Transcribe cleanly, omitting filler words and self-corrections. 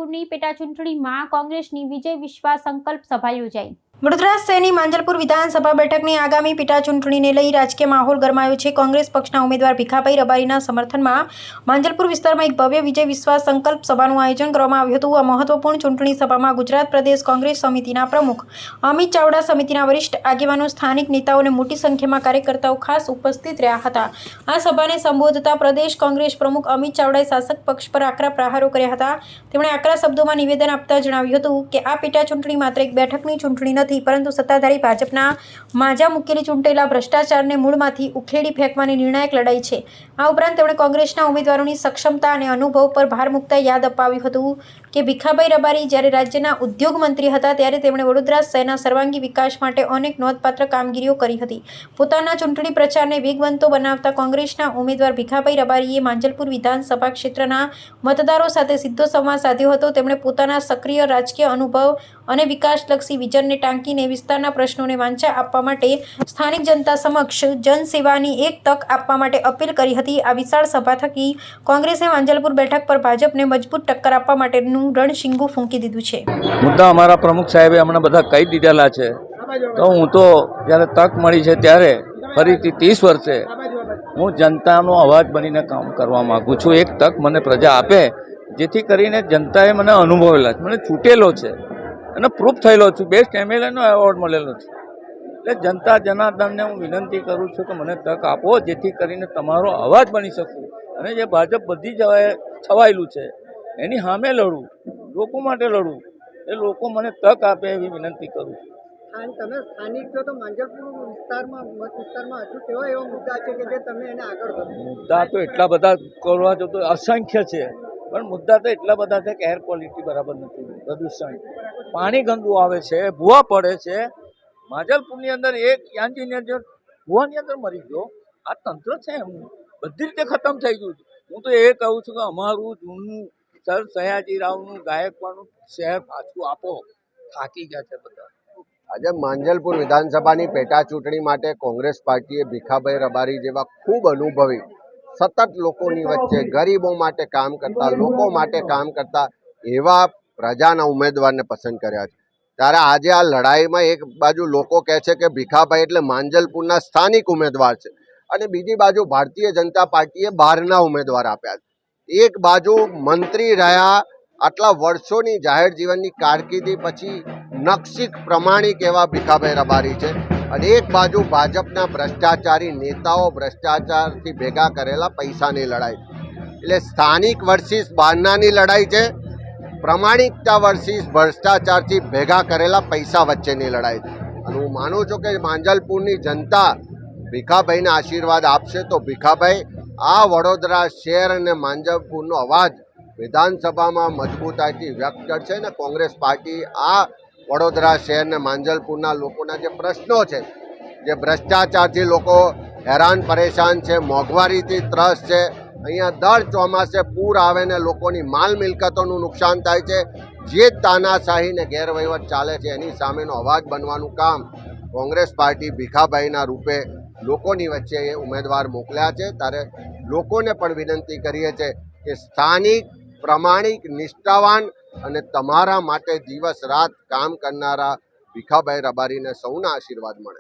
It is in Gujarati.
માંજલપુરની પેટાચૂંટણીમાં કોંગ્રેસની વિજય વિશ્વાસ સંકલ્પ સભા યોજાઈ। વડોદરા શહેરની માંજલપુર વિધાનસભા બેઠકની આગામી પેટાચૂંટણીને લઈ રાજકીય માહોલ ગરમાયો છે। કોંગ્રેસ પક્ષના ઉમેદવાર ભીખાભાઈ રબારીના સમર્થનમાં માંજલપુર વિસ્તારમાં એક ભવ્ય વિજય વિશ્વાસ સંકલ્પ સભાનું આયોજન કરવામાં આવ્યું હતું। આ મહત્વપૂર્ણ ચૂંટણી સભામાં ગુજરાત પ્રદેશ કોંગ્રેસ સમિતિના પ્રમુખ અમિત ચાવડા, સમિતિના વરિષ્ઠ આગેવાનો, સ્થાનિક નેતાઓ અને મોટી સંખ્યામાં કાર્યકર્તાઓ ખાસ ઉપસ્થિત રહ્યા હતા। આ સભાને સંબોધતા પ્રદેશ કોંગ્રેસ પ્રમુખ અમિત ચાવડાએ શાસક પક્ષ પર આકરા પ્રહારો કર્યા હતા। તેમણે આકરા શબ્દોમાં નિવેદન આપતા જણાવ્યું હતું કે આ પેટાચૂંટણી માત્ર એક બેઠકની ચૂંટણી નથી, પરંતુ સત્તાધારી ભાજપના માજા મૂકેલી ચૂંટેલા ભ્રષ્ટાચારને મૂળમાંથી ઉખેડી ફેંકવાની નિર્ણાયક લડાઈ છે। આ ઉપરાંત તેમણે કોંગ્રેસના ઉમેદવારોની સક્ષમતા અને અનુભવ પર ભાર મૂકતા યાદ અપાવ્યું હતું કે ભીખાભાઈ રબારી જ્યારે રાજ્યના ઉદ્યોગ મંત્રી હતા ત્યારે તેમણે વડોદરા શહેરના સર્વાંગી વિકાસ માટે અનેક નોંધપાત્ર કામગીરીઓ કરી હતી। પોતાના ચૂંટણી પ્રચારને વેગવંતો બનાવતા કોંગ્રેસના ઉમેદવાર ભીખાભાઈ રબારીએ માંજલપુર વિધાનસભા ક્ષેત્રના મતદારો સાથે સીધો સંવાદ સાધ્યો હતો। તેમણે પોતાના સક્રિય રાજકીય અનુભવ અને વિકાસલક્ષી વિઝનને ટાંકીને વિસ્તારના પ્રશ્નોને વાંચા આપવા માટે સ્થાનિક જનતા સમક્ષ જનસેવાની એક તક આપવા માટે અપીલ કરી હતી। આ વિશાળ સભા થકી કોંગ્રેસે માંજલપુર બેઠક પર ભાજપને મજબૂત ટક્કર આપવા માટેનું રણશીંગું ફૂંકી દીધું છે। મુદ્દા અમારા પ્રમુખ સાહેબે હમણાં બધા કહી દીધેલા છે, તો હું તો જ્યારે તક મળી છે ત્યારે ફરીથી 30 વર્ષે હું જનતાનો અવાજ બનીને કામ કરવા માગું છું। એક તક મને પ્રજા આપે જેથી કરીને જનતાએ મને અનુભવેલા છે, મને છૂટેલો છે અને પ્રૂફ થયેલો છું, બેસ્ટ એમએલએનો એવોર્ડ મળેલો છે। એટલે જનતા જનાર્દનને હું વિનંતી કરું છું કે મને તક આપો જેથી કરીને તમારો અવાજ બની શકું અને જે ભાજપ બધી જગ્યાએ છવાયેલું છે એની સામે લડું, લોકો માટે લડું, એ લોકો મને તક આપે એવી વિનંતી કરું છું। તમે સ્થાનિક છો તો માંજલપુર વિસ્તારમાં મત વિસ્તારમાં હજુ કેવા એવા મુદ્દા છે કે જે તમે એને આગળ વધો? મુદ્દા તો એટલા બધા કરવા જો તો અસંખ્ય છે, પણ મુદ્દા તો એટલા બધા છે કે એર ક્વોલિટી બરાબર નથી, પ્રદૂષણ, પાણી ગંદુ આવે છે, ભૂવા પડે છે। માંજલપુરની અંદર એક એન્જિનિયર જો ભૂવાની અંદર મરી ગયો, આ તંત્ર છે એમનું બધી રીતે ખતમ થઈ ગયું છે। હું તો એ કહું છું કે અમારું જૂનું સર સયાજી રાવનું ગાયકવાડનું શહેર પાછું આપો, થાકી ગયા છે બધા। આજે માંજલપુર વિધાનસભાની પેટા ચૂંટણી માટે કોંગ્રેસ પાર્ટીએ ભીખાભાઈ રબારી જેવા ખૂબ અનુભવી, સતત લોકોની વચ્ચે ગરીબો માટે કામ કરતા, લોકો માટે કામ કરતા એવા પ્રજાના ઉમેદવારને પસંદ કર્યા છે। ત્યારે આજે આ લડાઈમાં એક બાજુ લોકો કહે છે કે ભીખાભાઈ એટલે માંજલપુરના સ્થાનિક ઉમેદવાર છે અને બીજી બાજુ ભારતીય જનતા પાર્ટીએ બહારના ઉમેદવાર આપ્યા છે। એક બાજુ મંત્રી રહ્યા, આટલા વર્ષોની જાહેર જીવનની કારકિર્દી પછી નક્ષિક પ્રમાણિક એવા ભીખાભાઈ રબારી છે અને એક બાજુ ભાજપના ભ્રષ્ટાચારી નેતાઓ, ભ્રષ્ટાચારથી ભેગા કરેલા પૈસાની લડાઈ। એટલે સ્થાનિક વર્સિસ બહારનાની લડાઈ છે, પ્રમાણિકતા વર્સિસ ભ્રષ્ટાચારથી ભેગા કરેલા પૈસા વચ્ચેની લડાઈ છે। અને હું માનું છું કે માંજલપુરની જનતા ભીખાભાઈને આશીર્વાદ આપશે તો ભીખાભાઈ આ વડોદરા શહેર અને માંજલપુરનો અવાજ વિધાનસભામાં મજબૂતાઈથી વ્યક્ત કરશે અને કોંગ્રેસ પાર્ટી આ વડોદરા શહેર અને માંજલપુરના લોકોના જે પ્રશ્નો છે, જે ભ્રષ્ટાચારથી લોકો હેરાન પરેશાન છે, મોંઘવારીથી ત્રસ્ત છે, અહીંયા દર ચોમાસે પૂર આવે ને લોકોની માલ મિલકતોનું નુકસાન થાય છે, જે તાનાશાહી ને ગેરવહીવટ ચાલે છે એની સામેનો અવાજ બનવાનું કામ કોંગ્રેસ પાર્ટી ભીખાભાઈના રૂપે લોકોની વચ્ચે એ ઉમેદવાર મોકલ્યા છે। ત્યારે લોકોને પણ વિનંતી કરીએ છીએ કે સ્થાનિક, પ્રમાણિક, નિષ્ઠાવાન અને તમારા માટે દિવસ રાત કામ કરનારા ભીખાભાઈ રબારીને સૌના આશીર્વાદ મળે।